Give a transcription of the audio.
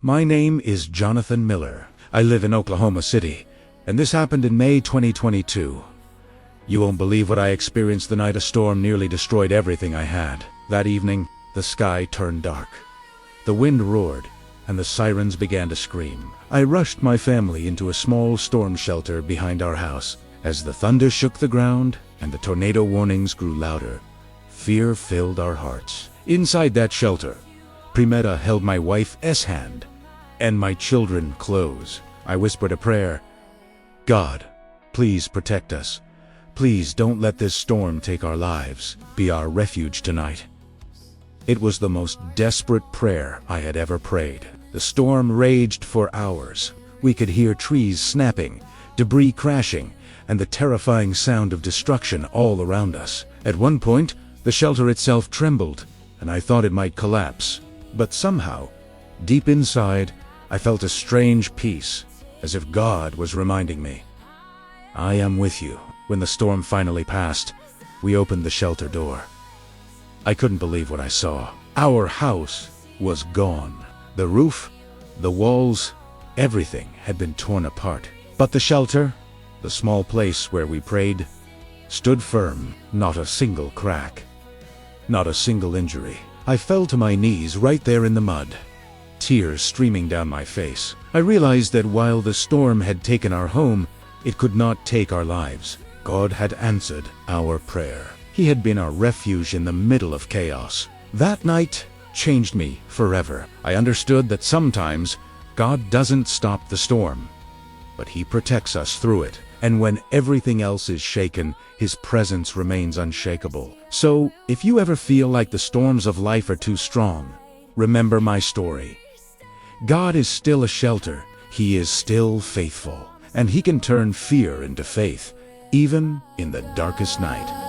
My name is Jonathan Miller. I live in Oklahoma City, and this happened in May 2022. You won't believe what I experienced the night a storm nearly destroyed everything I had. That evening, the sky turned dark. The wind roared, and the sirens began to scream. I rushed my family into a small storm shelter behind our house. As the thunder shook the ground and the tornado warnings grew louder, fear filled our hearts. Inside that shelter, Primeta held my wife's hand and my children close. I whispered a prayer. God, please protect us. Please don't let this storm take our lives. Be our refuge tonight. It was the most desperate prayer I had ever prayed. The storm raged for hours. We could hear trees snapping, debris crashing, and the terrifying sound of destruction all around us. At one point, the shelter itself trembled, and I thought it might collapse. But somehow, deep inside, I felt a strange peace, as if God was reminding me, I am with you. When the storm finally passed, we opened the shelter door. I couldn't believe what I saw. Our house was gone. The roof, the walls, everything had been torn apart. But the shelter, the small place where we prayed, stood firm. Not a single crack, not a single injury. I fell to my knees right there in the mud, tears streaming down my face. I realized that while the storm had taken our home, it could not take our lives. God had answered our prayer. He had been our refuge in the middle of chaos. That night changed me forever. I understood that sometimes God doesn't stop the storm, but He protects us through it. And when everything else is shaken, His presence remains unshakable. So, if you ever feel like the storms of life are too strong, remember my story. God is still a shelter. He is still faithful. And He can turn fear into faith, even in the darkest night.